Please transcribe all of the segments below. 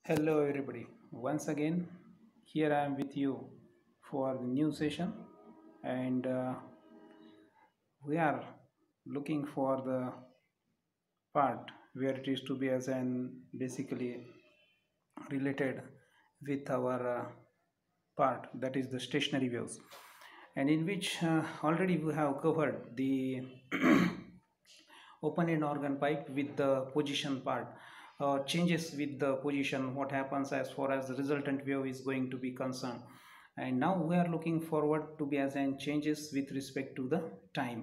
Hello, everybody. Once again, here I am with you for the new session, and we are looking for the part where it is to be as an basically related with our part, that is the stationary waves, and in which already we have covered the open end organ pipe with the position part. Changes with the position, what happens as far as the resultant wave is going to be concerned, and now we are looking forward to be as in changes with respect to the time.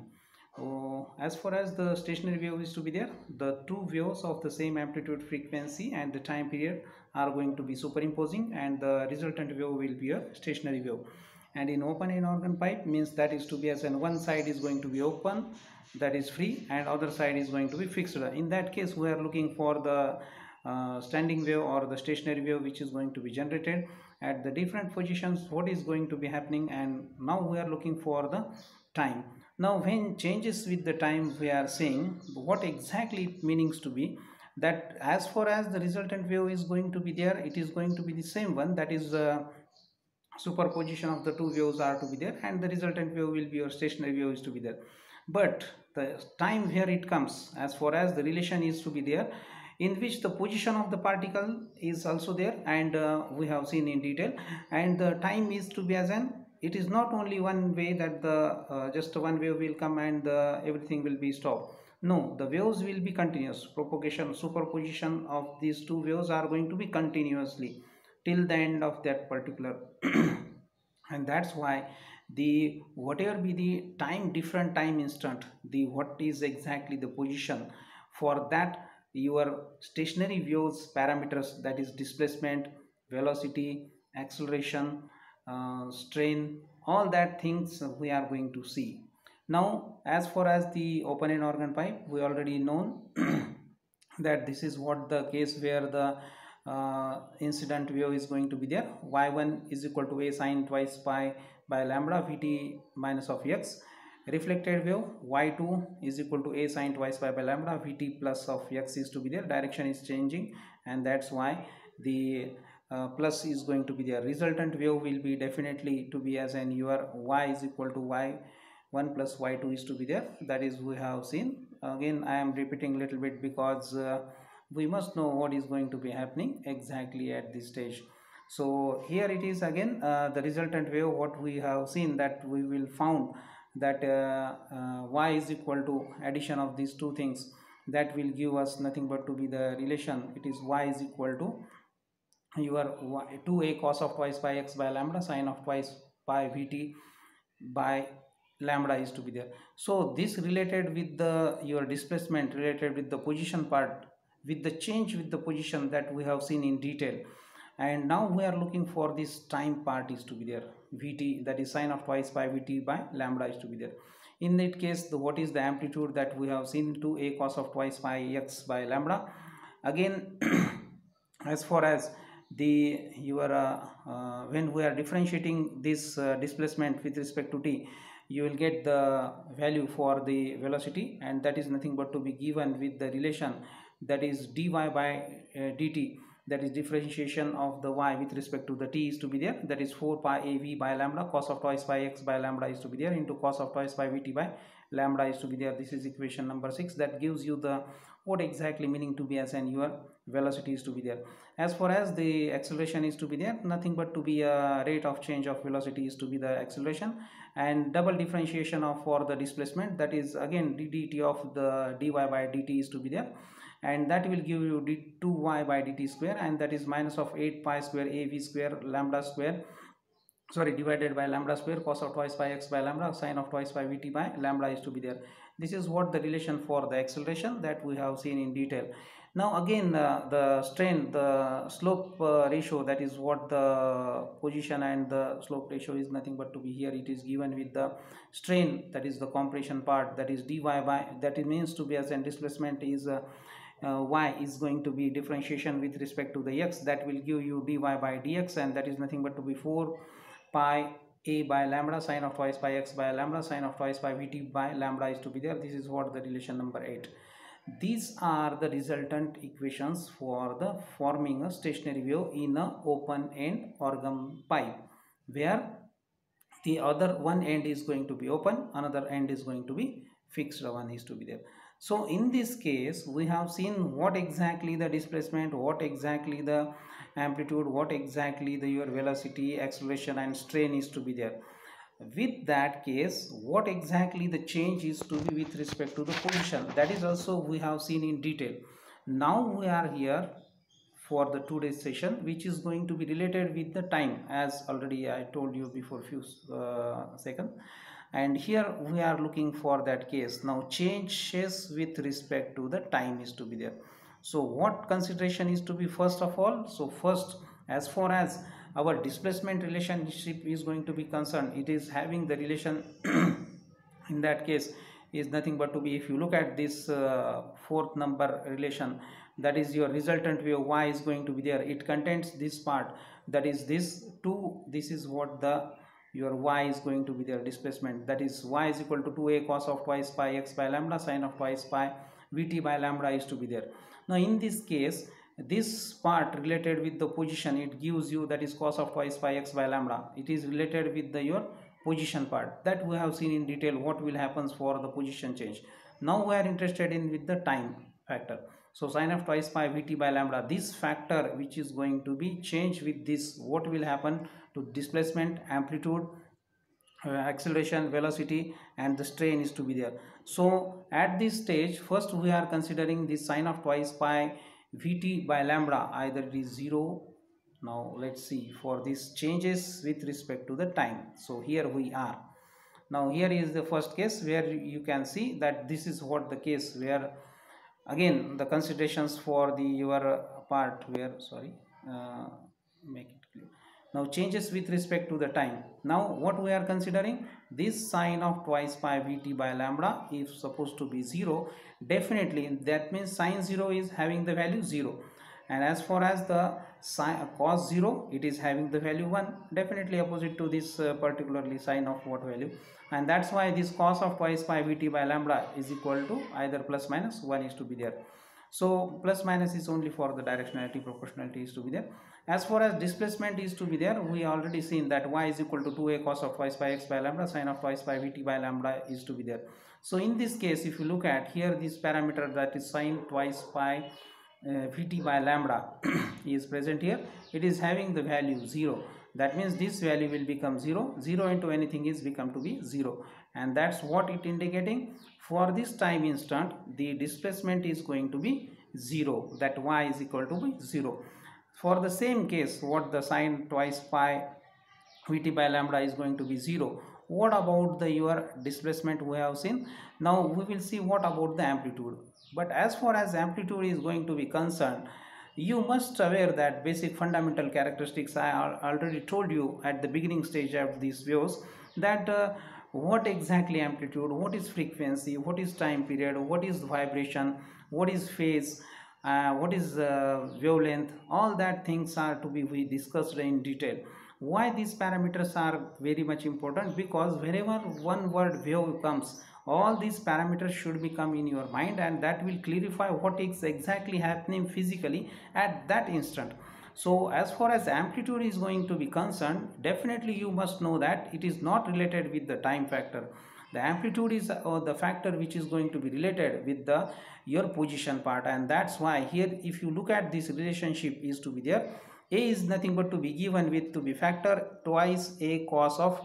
As far as the stationary wave is to be there, the two waves of the same amplitude, frequency and the time period are going to be superimposing, and the resultant wave will be a stationary wave. And in open end organ pipe means that is to be as in one side is going to be open, that is free, and other side is going to be fixed. In that case we are looking for the standing wave or the stationary wave which is going to be generated at the different positions, what is going to be happening. And now we are looking for the time. Now when changes with the time, we are saying what exactly it meanings to be, that as far as the resultant wave is going to be there, it is going to be the same one, that is superposition of the two waves are to be there, and the resultant wave will be your stationary wave is to be there. But the time here it comes, as far as the relation is to be there, in which the position of the particle is also there, and we have seen in detail, and the time is to be as an, it is not only one way that the just one wave will come and everything will be stopped. No, the waves will be continuous propagation, superposition of these two waves are going to be continuously till the end of that particular and that's why the whatever be the time, different time instant, the what is exactly the position for that, your stationary waves parameters, that is displacement, velocity, acceleration, strain, all that things we are going to see. Now as far as the open end organ pipe, we already known that this is what the case where the incident wave is going to be there. Y1 is equal to a sine twice pi by lambda vt minus of x. Reflected wave y2 is equal to a sine twice pi by lambda vt plus of x is to be there. Direction is changing, and that's why the plus is going to be there. Resultant wave will be definitely to be as an your y is equal to y1 plus y2 is to be there. That is we have seen. Again I am repeating a little bit because we must know what is going to be happening exactly at this stage. So here it is again, the resultant wave, what we have seen, that we will found that y is equal to addition of these two things, that will give us nothing but to be the relation. It is y is equal to your 2a cos of twice pi x by lambda sine of twice pi vt by lambda is to be there. So this related with the your displacement, related with the position part, with the change with the position, that we have seen in detail. And now we are looking for this time part is to be there, vt, that is sine of twice pi vt by lambda is to be there. In that case, the what is the amplitude that we have seen, to a cos of twice pi x by lambda. Again as far as the your when we are differentiating this displacement with respect to t, you will get the value for the velocity, and that is nothing but to be given with the relation, that is dy by dt, that is differentiation of the y with respect to the t is to be there, that is 4 pi av by lambda cos of twice pi x by lambda is to be there into cos of twice pi vt by lambda is to be there. This is equation number 6, that gives you the what exactly meaning to be as and your velocity is to be there. As far as the acceleration is to be there, nothing but to be a rate of change of velocity is to be the acceleration, and double differentiation of for the displacement, that is again dt of the dy by dt is to be there, and that will give you d2y by dt square, and that is minus of 8 pi square av square lambda square, sorry, divided by lambda square cos of twice pi x by lambda sine of twice pi vt by lambda is to be there. This is what the relation for the acceleration that we have seen in detail. Now again the strain, the slope ratio, that is what the position and the slope ratio is nothing but to be here, it is given with the strain, that is the compression part, that is dy by, that it means to be as an displacement is y is going to be differentiation with respect to the x, that will give you dy by dx, and that is nothing but to be 4 pi a by lambda sine of twice pi x by lambda sine of twice pi vt by lambda is to be there. This is what the relation number 8. These are the resultant equations for the forming a stationary wave in a open end organ pipe, where the other one end is going to be open, another end is going to be fixed one is to be there. So in this case we have seen what exactly the displacement, what exactly the amplitude, what exactly the your velocity, acceleration and strain is to be there. With that case, what exactly the change is to be with respect to the position, that is also we have seen in detail. Now we are here for the today's session, which is going to be related with the time, as already I told you before few seconds. And here we are looking for that case. Now changes with respect to the time is to be there. So what consideration is to be first of all? So first, as far as our displacement relationship is going to be concerned, it is having the relation in that case is nothing but to be, if you look at this fourth number relation, that is your resultant wave y is going to be there. It contains this part, that is this 2, this is what the your y is going to be there, displacement, that is y is equal to 2a cos of twice pi x by lambda sine of twice pi vt by lambda is to be there. Now in this case, this part related with the position, it gives you, that is cos of twice pi x by lambda, it is related with the your position part, that we have seen in detail what will happens for the position change. Now we are interested in with the time factor. So sine of twice pi vt by lambda, this factor which is going to be changed with this, what will happen to displacement, amplitude, acceleration, velocity and the strain is to be there. So at this stage, first we are considering this sine of twice pi vt by lambda, either it is 0. Now let's see for these changes with respect to the time. So here we are. Now here is the first case where you can see that this is what the case where, again the considerations for the your part where, sorry, make it clear. Now changes with respect to the time. Now what we are considering, this sine of twice pi vt by lambda is supposed to be 0, definitely that means sine 0 is having the value 0, and as far as the cos 0, it is having the value 1, definitely opposite to this particularly sine of what value, and that's why this cos of twice pi vt by lambda is equal to either plus minus 1 is to be there. So plus minus is only for the directionality, proportionality is to be there. As far as displacement is to be there, we already seen that y is equal to 2a cos of twice pi x by lambda sine of twice pi vt by lambda is to be there. So in this case, if you look at here, this parameter, that is sine twice pi vt by lambda is present here, it is having the value 0. That means this value will become 0. 0 into anything is become to be 0, and that's what it indicating. For this time instant, the displacement is going to be 0, that y is equal to be 0. For the same case, what the sine twice pi vt by lambda is going to be 0. What about the your displacement we have seen? Now we will see what about the amplitude. But as far as amplitude is going to be concerned, you must aware that basic fundamental characteristics I already told you at the beginning stage of these videos, that what exactly amplitude, what is frequency, what is time period, what is vibration, what is phase, what is wavelength, all that things are to be we discussed in detail. Why these parameters are very much important? Because wherever one word wave comes, all these parameters should become in your mind, and that will clarify what is exactly happening physically at that instant. So as far as amplitude is going to be concerned, definitely you must know that it is not related with the time factor. The amplitude is the factor which is going to be related with the your position part, and that's why here if you look at this relationship is to be there, a is nothing but to be given with to be factor twice a cos of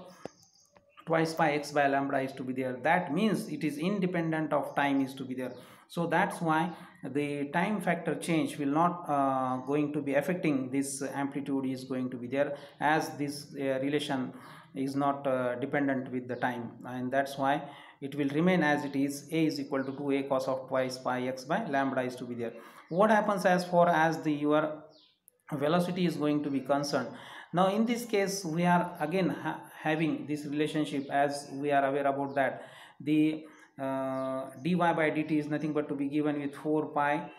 twice pi x by lambda is to be there. That means it is independent of time is to be there. So that's why the time factor change will not going to be affecting this amplitude is going to be there, as this relation is not dependent with the time, and that's why it will remain as it is. A is equal to 2a cos of twice pi x by lambda is to be there. What happens as far as the your velocity is going to be concerned? Now in this case we are again having this relationship, as we are aware about that the dy by dt is nothing but to be given with 4 pi,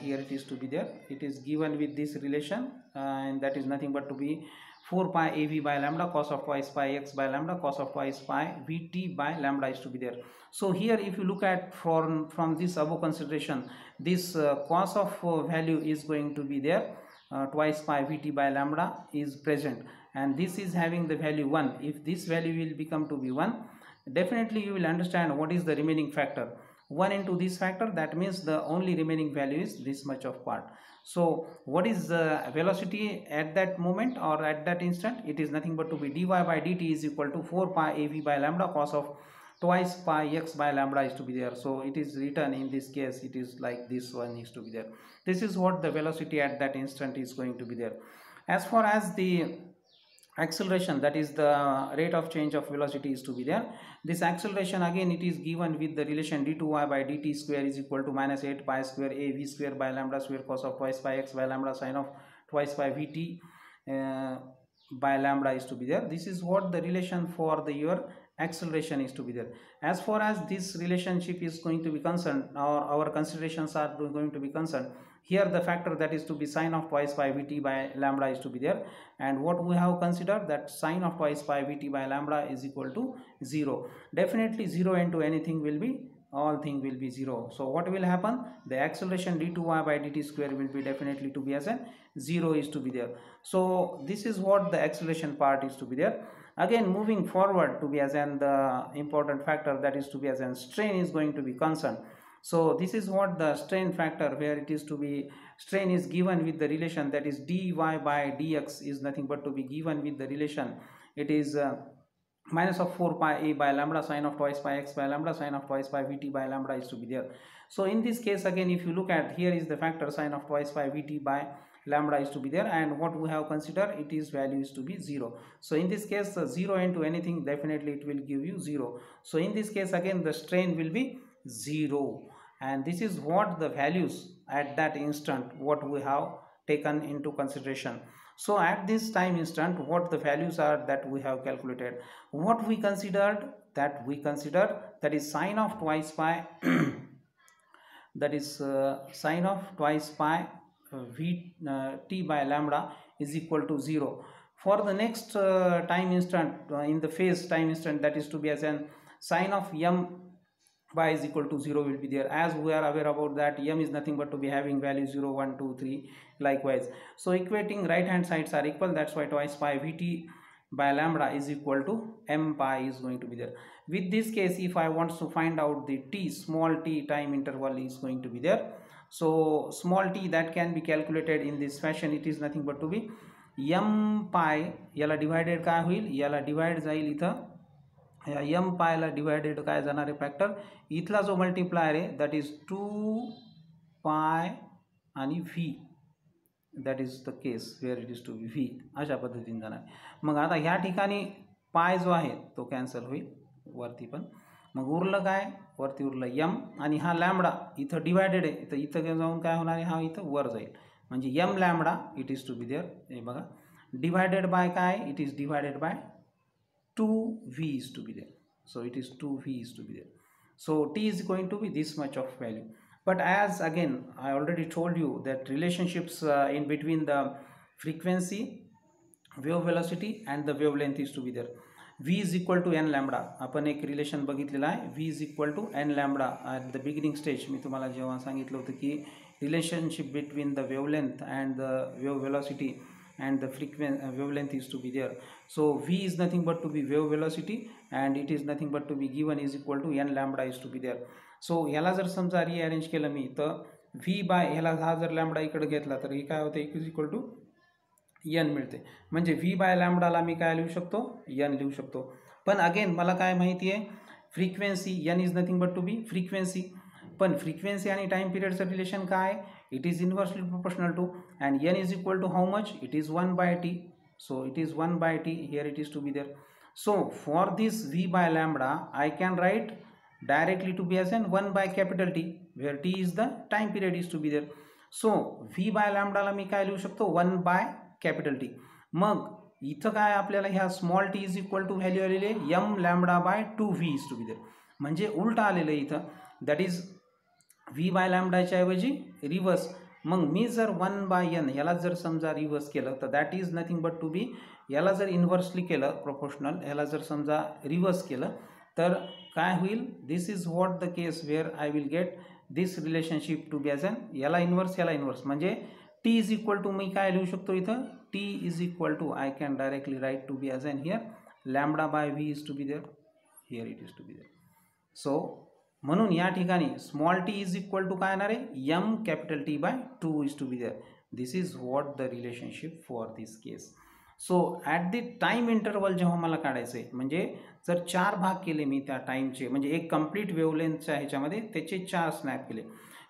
here it is to be there, it is given with this relation, and that is nothing but to be 4 pi AV by lambda cos of twice pi x by lambda cos of twice pi Vt by lambda is to be there. So here if you look at from this above consideration, this cos of value is going to be there, twice pi Vt by lambda is present, and this is having the value 1. If this value will become to be 1, definitely you will understand what is the remaining factor. 1 into this factor, that means the only remaining value is this much of part. So what is the velocity at that moment or at that instant? It is nothing but to be dy by dt is equal to 4 pi AV by lambda cos of twice pi x by lambda is to be there. So it is written in this case, it is like this one is to be there. This is what the velocity at that instant is going to be there. As far as the acceleration, that is the rate of change of velocity, is to be there. This acceleration again it is given with the relation d2y by dt square is equal to minus 8 pi square a v square by lambda square cos of twice pi x by lambda sine of twice pi vt by lambda is to be there. This is what the relation for the your acceleration is to be there. As far as this relationship is going to be concerned, our considerations are going to be concerned, here the factor that is to be sine of twice pi Vt by lambda is to be there, and what we have considered that sine of twice pi Vt by lambda is equal to 0. Definitely 0 into anything will be, all thing will be 0. So what will happen? The acceleration d2y by dt square will be definitely to be as a 0 is to be there. So this is what the acceleration part is to be there. Again moving forward to be as an the important factor that is to be as an strain is going to be concerned. So this is what the strain factor, where it is to be strain is given with the relation that is dy by dx is nothing but to be given with the relation, it is minus of 4 pi a by lambda sine of twice pi x by lambda sine of twice pi Vt by lambda is to be there. So in this case again if you look at, here is the factor sine of twice pi Vt by lambda is to be there, and what we have considered, it is value is to be 0. So in this case 0 into anything, definitely it will give you 0. So in this case again the strain will be 0, and this is what the values at that instant what we have taken into consideration. So at this time instant, what the values are that we have calculated, what we considered, that is sine of twice pi that is sine of twice pi t by lambda is equal to 0. For the next time instant, in the phase time instant, that is to be as an sine of m by is equal to 0 will be there. As we are aware about that, m is nothing but to be having value 0, 1, 2, 3 likewise. So equating right hand sides are equal, that's why twice pi Vt by lambda is equal to m pi is going to be there. With this case, if I want to find out the t, small t time interval is going to be there. So small t that can be calculated in this fashion, it is nothing but to be m pi याला divided काय होईल, याला divide जाईल इथं m pi ला divided काय जाणार आहे factor, इथला जो मल्टिप्लायर आहे that is 2 pi आणि v, that is the case where it is to be v, अशा पद्धतीने जाणार. मग आता ह्या ठिकाणी पाय जो आहे तो कॅन्सल होईल वरती पण, मग उरलं काय, वरती उरलं m, आणि हा लॅम्बडा इथं डिवायडेड आहे, तर इथं जाऊन काय होणार आहे, हा इथं वर जाईल, म्हणजे m lambda it is to be there, हे बघा डिवायडेड बाय काय, it is divided by 2v is to be there. So it is 2v is to be there. So t is going to be this much of value. But as again I already told you that relationships in between the frequency, wave velocity and the wavelength is to be there. V is equal to n lambda, आपण एक relation बघितलेला आहे, v is equal to n lambda at the beginning stage. मी तुम्हाला जेव्हा सांगितलं होतं की relationship between the wavelength and the wave velocity and the frequency wavelength is to be there. So v is nothing but to be wave velocity and it is nothing but to be given is equal to n lambda is to be there. So ह्याला जर समजा rearrange केलं मी, तर v bye ह्याला हा जर lambda इकडे घेतला तर हे काय होतं, इज इक्वल टू n मिळते, म्हणजे v बाय लॅम्बडाला मी काय लिहू शकतो, n लिहू शकतो. पण अगेन मला काय माहिती आहे, frequency n is nothing but to be frequency, पण फ्रिक्वेन्सी आणि टाइम पिरियडचं रिलेशन काय, it is inversely proportional to, and n is equal to how much, it is 1 by t. So it is 1 by t, here it is to be there. So for this v by lambda I can write directly to be as an 1 by capital T, where t is the time period is to be there. So v by lambda ला मी काय लिहू शकतो, 1 by capital T. मग इथं काय आपल्याला ह्या small t is equal to value आलेले m lambda by 2v is to be there, म्हणजे उलट आलेलं इथं, that is v by lambda च्या ऐवजी रिवर्स, मग मी जर 1/n याला जर समजा रिव्हर्स केलं तर that is nothing but to be, याला जर इन्व्हर्सली केलं प्रोपोर्शनल, याला जर समजा रिव्हर्स केलं तर काय होईल, this is what the case where I will get this relationship to be as n, याला इन्व्हर्स याला इन्व्हर्स, म्हणजे टी इज इक्वल टू, मी काय लिहू शकतो इथं, t is equal to, I can directly write to be as n here lambda by v is to be there, here it is to be there. So म्हणून या ठिकाणी small T is equal to काय येणार आहे, M capital T by 2 is to be there. This is what the relationship for this case. So at the time interval जेव्हा मला काढायचं आहे, म्हणजे जर 4 भाग केले मी त्या टाईमचे, म्हणजे एक कंप्लीट वेवलेंथच्या ह्याच्यामध्ये त्याचे 4 स्नॅप केले,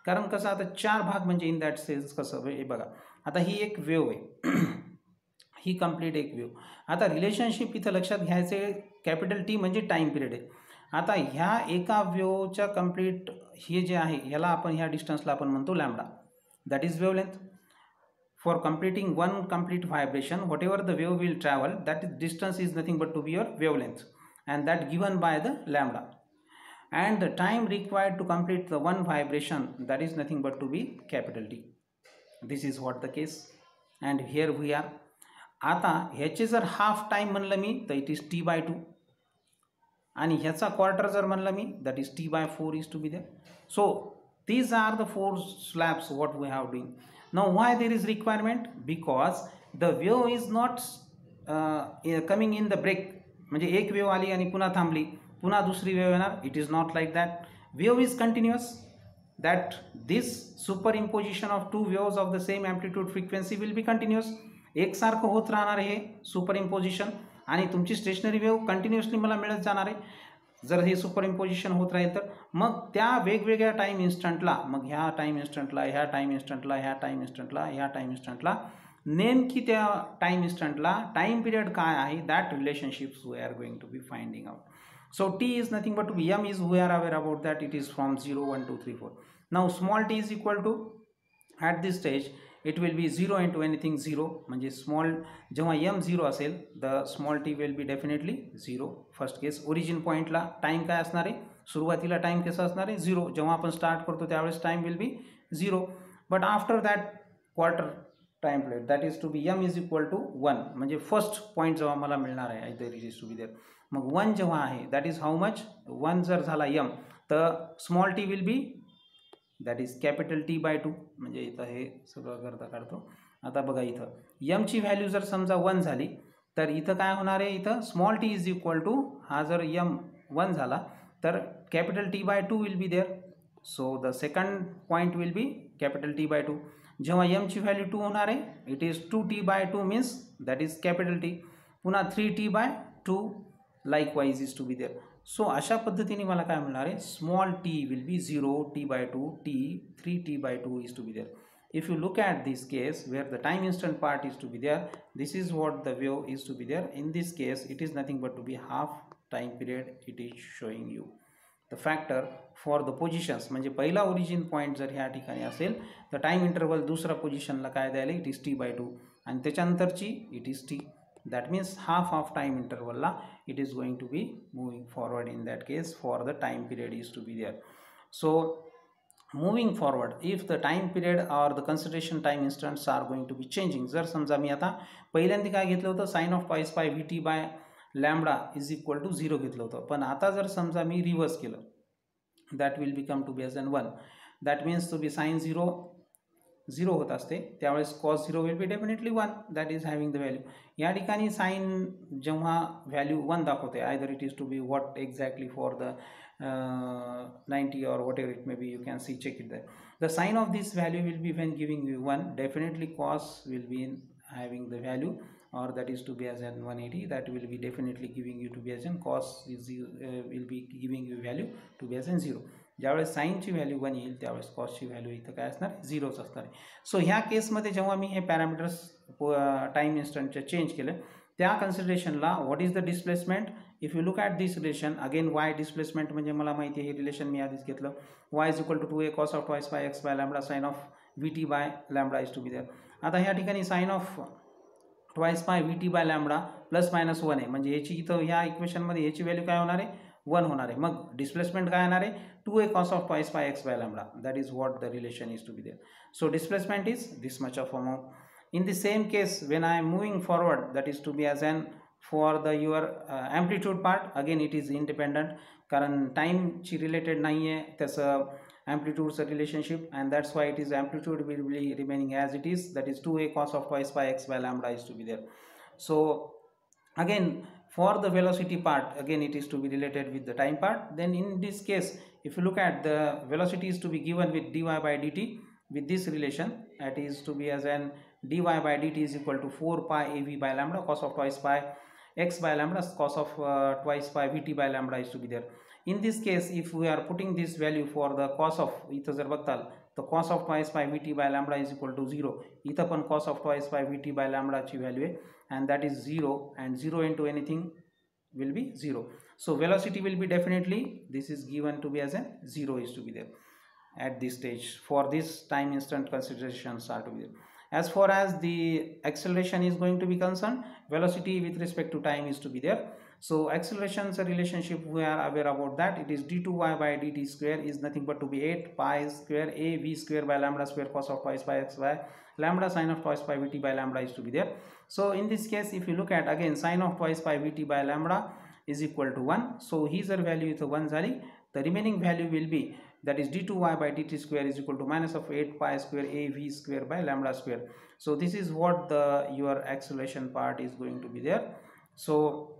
कारण कसं आता 4 भाग म्हणजे इन दॅट सेन्स कसं, हे बघा आता ही एक वेव आहे ही कंप्लीट एक वेव. आता रिलेशनशिप इथं लक्षात घ्यायचे, कॅपिटल टी म्हणजे टाईम पिरियड आहे. आता ह्या एका वेवच्या कंप्लीट हे जे आहे ह्याला आपण, ह्या डिस्टन्सला आपण म्हणतो lambda, that is wavelength. For completing one complete vibration, whatever the wave will travel, that distance is nothing but to be your wavelength, and that given by the lambda. And the time required to complete the one vibration, that is nothing but to be capital T. This is what the case. And here we are. आता ह्याचे जर half time म्हणलं मी तर it is t by 2, आणि ह्याचा quarter जर म्हणलं मी that is t by 4 is to be there. So these are the 4 slabs what we have doing. Now why there is requirement? Because the wave is not coming in the break, म्हणजे एक wave आली आणि पुन्हा थांबली, पुन्हा दुसरी wave येणार, it is not like that. Wave is continuous, that this super imposition of 2 waves of the same amplitude frequency will be continuous. एकसारखं होत राहणार हे सुपर इम्पोजिशन, आणि तुमची स्टेशनरी वेव कंटिन्युअसली मला मिळत जाणार आहे जर हे सुपर इम्पोजिशन होत राहील तर. मग त्या वेगवेगळ्या टाईम इन्स्टंटला, मग ह्या टाईम इन्स्टंटला, ह्या टाईम इन्स्टंटला, ह्या टाईम इन्स्टंटला, ह्या टाईम इन्स्टंटला, नेमकी त्या टाईम इन्स्टंटला टाईम पिरियड काय आहे, that relationships we are going to be finding out. So T is nothing but to be, M is, we are aware about that, it is from 0, 1, 2, 3, 4. Now small t is equal to, at this stage it will be 0 into anything 0, म्हणजे small जेव्हा m 0 असेल the small t will be definitely 0. First case. Origin पॉईंटला time काय असणार आहे, सुरुवातीला time कसा असणार आहे 0, जेव्हा आपण स्टार्ट करतो त्यावेळेस time will be 0, but after that quarter time period that is to be m is equal to 1, म्हणजे फर्स्ट पॉईंट जेव्हा मला मिळणार आहे either it is to be there. मग 1 जेव्हा आहे दॅट इज हाऊ मच, 1 जर झाला m तर small T will be that is capital T by 2, म्हणजे इथं हे सगळं करता काढतो. आता बघा इथं यमची व्हॅल्यू जर समजा 1 झाली तर इथं काय होणार आहे, इथं small T is equal to, हा जर यम 1 झाला तर capital T by 2 will be there. So the second point will be capital T by 2. जेव्हा यमची व्हॅल्यू 2 होणार आहे it is 2t by 2 means that is capital T, पुन्हा 3t by 2 likewise is to be there. सो अशा पद्धतीने मला काय मिळणार आहे, small T will be 0, t by 2, t, 3t by 2 is to be there. If you look at this case where the time instant part is to be there, this is what the wave is to be there. In this case it is nothing but to be half time period it is showing you. The factor for the positions, म्हणजे पहिला origin point जर ह्या ठिकाणी असेल तर time interval दुसरा पोझिशनला काय द्यायला, इट इज t by 2, आणि त्याच्यानंतरची it is t. That means half of time interval la it is going to be moving forward in that case for the time period is to be there. So moving forward, if the time period or the consideration time instants are going to be changing, जर समजा मी आता पहिल्यांदा काय घेतलं होतं, sin of pi by vt by lambda is equal to 0 घेतलं होतं, पण आता जर समजा मी रिव्हर्स केलं that will become to be as an 1, that means to be sin 0 0 होत असते त्यावेळेस cos 0 will be definitely 1, that is having the value. या ठिकाणी साईन जेव्हा व्हॅल्यू 1 दाखवते either it is to be what exactly for the 90 or whatever it may be, you can see, check it there. The sign of this value will be when giving you 1, definitely cos will be in having the value, or that is to be as an 180, that will be definitely giving you to be as an cos is will be giving you value to be as an 0. ज्यावेळेस साईनची value 1 येईल त्यावेळेस कॉसची value इथं काय असणार, 0च असणार आहे. सो ह्या केसमध्ये जेव्हा मी हे पॅरामीटर्स टाईम इन्स्टंटचे चेंज केले त्या कन्सिडरेशनला what is the displacement, if you look at this relation again, y displacement म्हणजे मला माहिती आहे हे रिलेशन मी आधीच घेतलं, y is equal to 2a cos of twice by x by lambda sin of vt by lambda is to be there. आता ह्या ठिकाणी sine of twice by vt by lambda plus minus 1 आहे, म्हणजे याची इथं ह्या इक्वेशनमध्ये याची व्हॅल्यू काय होणार आहे, 1 होणार आहे. मग डिस्प्लेसमेंट काय येणार आहे, 2a cos of twice pi x by lambda. That is what the relation is to be there. So displacement is this much of amount. In the same case, when I am moving forward, that is to be as an for the your amplitude part, again it is independent, कारण time ची related नाही आहे त्याचं amplitude's relationship, and that's why it is amplitude will be remaining as it is, that is 2a cos of twice pi x by lambda is to be there. So again for the velocity part, again it is to be related with the time part. Then in this case, if you look at the velocity is to be given with dy by dt with this relation, that is to be as an dy by dt is equal to 4 pi av by lambda cos of twice pi x by lambda cos of twice pi vt by lambda is to be there. In this case, if we are putting this value for the cos of इथं जर बघताल the cos of twice pi vt by lambda is equal to 0. इथं पण cos of twice pi vt by lambda ची value आहे, and that is 0, and 0 into anything will be 0. So velocity will be definitely, this is given to be as a 0 is to be there at this stage. For this time instant considerations are to be there. As far as the acceleration is going to be concerned, velocity with respect to time is to be there. So acceleration's relationship, we are aware about that. It is d2y by dt square is nothing but to be 8 pi square a v square by lambda square cos of twice pi x by lambda sin of twice pi vt by lambda is to be there. So in this case, if you look at again sin of twice pi vt by lambda is equal to 1. So his value is 1 zali. The remaining value will be, that is d2y by dt square is equal to minus of 8 pi square a v square by lambda square. So this is what the your acceleration part is going to be there. So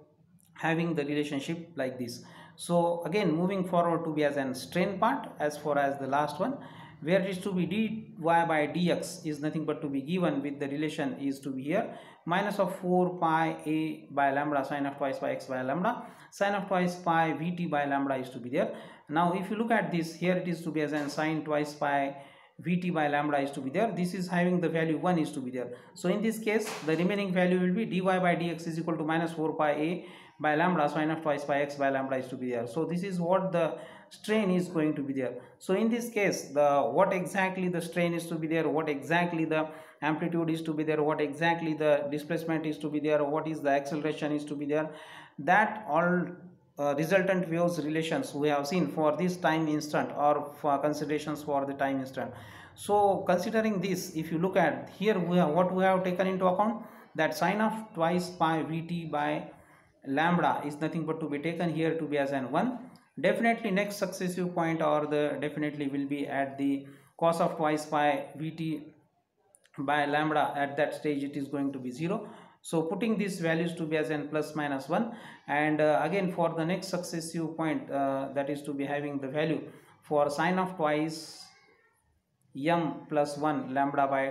having the relationship like this. So again moving forward to be as an strain part, as far as the last one, where it is to be dy by dx is nothing but to be given with the relation is to be here minus of 4 pi a by lambda sin of twice pi x by lambda sin of twice pi vt by lambda is to be there. Now if you look at this, here it is to be as an sin twice pi vt by lambda is to be there. This is having the value 1 is to be there. So in this case, the remaining value will be dy by dx is equal to minus 4 pi a by lambda sin of twice pi x by lambda is to be there. So this is what the strain is going to be there. So in this case, the what exactly the strain is to be there, what exactly the amplitude is to be there, what exactly the displacement is to be there, what is the acceleration is to be there, that all resultant waves relations we have seen for this time instant, or for considerations for the time instant. So considering this, if you look at here, we have what we have taken into account, that sin of twice pi vt by lambda is nothing but to be taken here to be as an 1. Definitely next successive point, or the definitely will be at the cos of twice pi vt by lambda, at that stage it is going to be 0. So putting these values to be as n plus minus 1, and again for the next successive point, that is to be having the value for sin of twice m plus 1 lambda by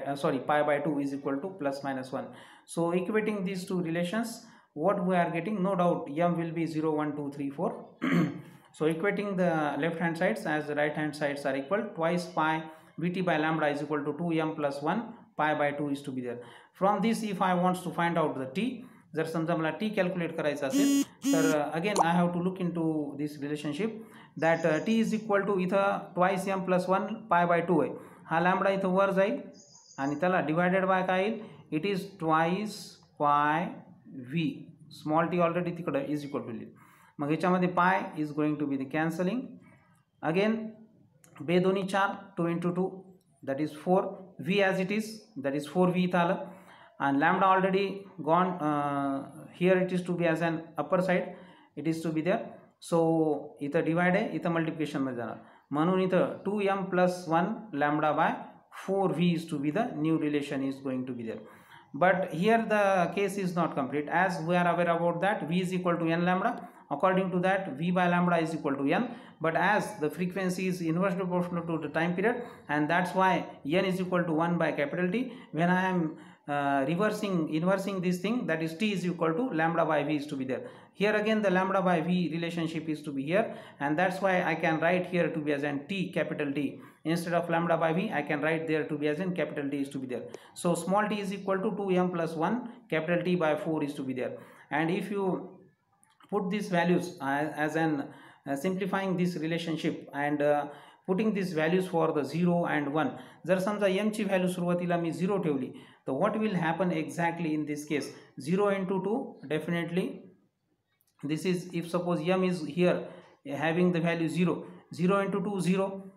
pi by 2 is equal to plus minus 1. So equating these two relations, what we are getting, no doubt m will be 0 1 2 3 4. So equating the left hand sides as the right hand sides are equal, twice pi vt by lambda is equal to 2m plus 1 pi by 2 is to be there. From this, if I wants to find out the t, जर समजा मला t calculate करायचं असेल तर again I have to look into this relationship, that t is equal to इथं twice m plus 1 pi by 2 आहे, हा lambda इथं वर जाईल आणि त्याला डिवायडेड बाय काय येईल, it is twice pi v, small t already तिकडे इज इक्वल टू लिहिलं, मग ह्याच्यामध्ये pi is going to be the cancelling, again बे दोन्ही 4, 2 into 2 that is 4, v as it is, that is 4v इथं आलं, and lambda already gone, here it is to be as an upper side, it is to be there. So इथं divide आहे, इथं multiplication मध्ये जाणार, म्हणून इथं 2m plus 1 lambda by 4v is to be the new relation is going to be there. But here the case is not complete, as we are aware about that v is equal to n lambda. According to that, v by lambda is equal to n, but as the frequency is inversely proportional to the time period, and that's why n is equal to 1 by capital T. When I am inversing this thing, that is t is equal to lambda by v is to be there. Here again the lambda by v relationship is to be here, and that's why I can write here to be as an t, capital T. Instead of lambda by v, I can write there to be as in capital T is to be there. So small t is equal to 2m plus 1 capital T by 4 is to be there. And if you put these values as an simplifying this relationship and putting these values for the 0 and 1, जर समजा m ची value सुरुवातीला मी 0 ठेवली, तर what will happen exactly in this case, 0 into 2 definitely, this is if suppose m is here having the value 0, 0 into 2 0,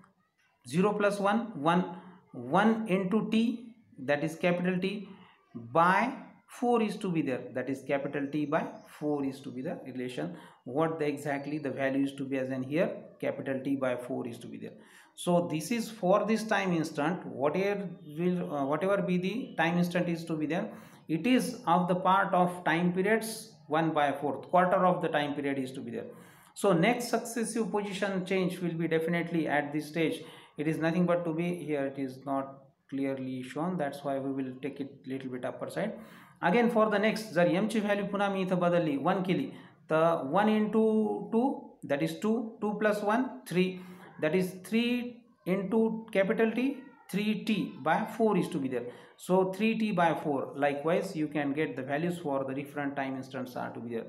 0 plus 1 1, 1 into t, that is capital T, by 4 is to be there, that is capital T by 4 is to be the relation. What exactly the value is to be as in here, capital T by 4 is to be there. So this is for this time instant, whatever be the time instant is to be there, it is of the part of time periods 1 by 4th, quarter of the time period is to be there. So next successive position change will be definitely at this stage. It is nothing but to be here, it is not clearly shown, that's why we will take it little bit upper side. Again for the next, जर m ची value पुन्हा मी इथं बदलली 1 केली तर 1 into 2, that is 2, 2 plus 1 3, that is 3 into capital T, 3t by 4 is to be there. So 3t by 4, likewise you can get the values for the different time instants are to be there.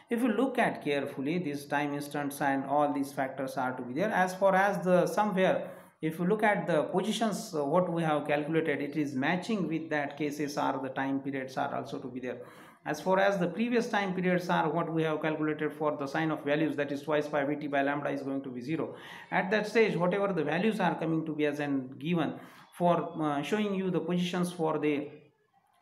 If you look at carefully, these time instants and all these factors are to be there. As far as the somewhere, if you look at the positions, what we have calculated, it is matching with that cases are the time periods are also to be there. As far as the previous time periods are what we have calculated for the sign of values, that is twice pi Vt by lambda is going to be 0. At that stage, whatever the values are coming to be as an given for showing you the positions for the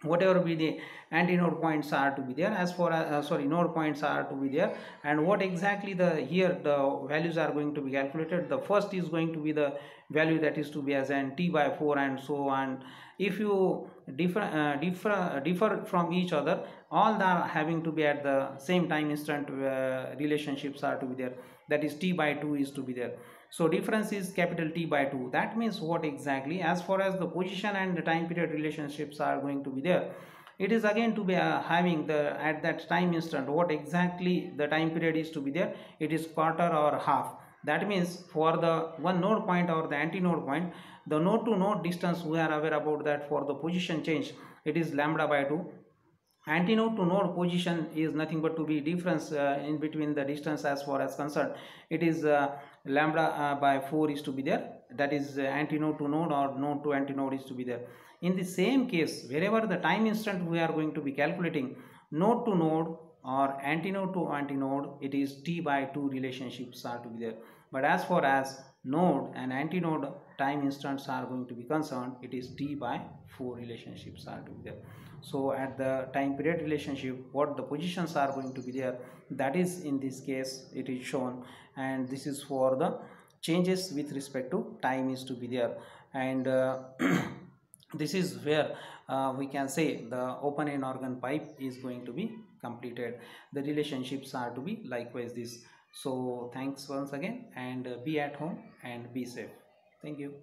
whatever be the antinode points are to be there, as for node points are to be there, and what exactly the here the values are going to be calculated. The first is going to be the value that is to be as an t by 4 and so on. If you differ from each other, all are having to be at the same time instant relationships are to be there, that is t by 2 is to be there. So difference is capital T by 2. That means what exactly, as far as the position and the time period relationships are going to be there, it is again to be having the at that time instant what exactly the time period is to be there, it is quarter or half. That means for the one node point or the anti-node point, the node to node distance we are aware about that for the position change, it is lambda by 2. Antinode to node position is nothing but to be difference in between the distance as far as concerned, it is lambda by 4 is to be there, that is antinode to node or node to antinode is to be there. In the same case, wherever the time instant we are going to be calculating, node to node or antinode to antinode, it is t by 2 relationships are to be there. But as far as node and antinode time instants are going to be concerned, it is t by 4 relationships are to be there. So at the time period relationship, what the positions are going to be there, that is in this case it is shown, and this is for the changes with respect to time is to be there. And this is where we can say the open end organ pipe is going to be completed. The relationships are to be likewise this. So thanks once again, and be at home and be safe. Thank you.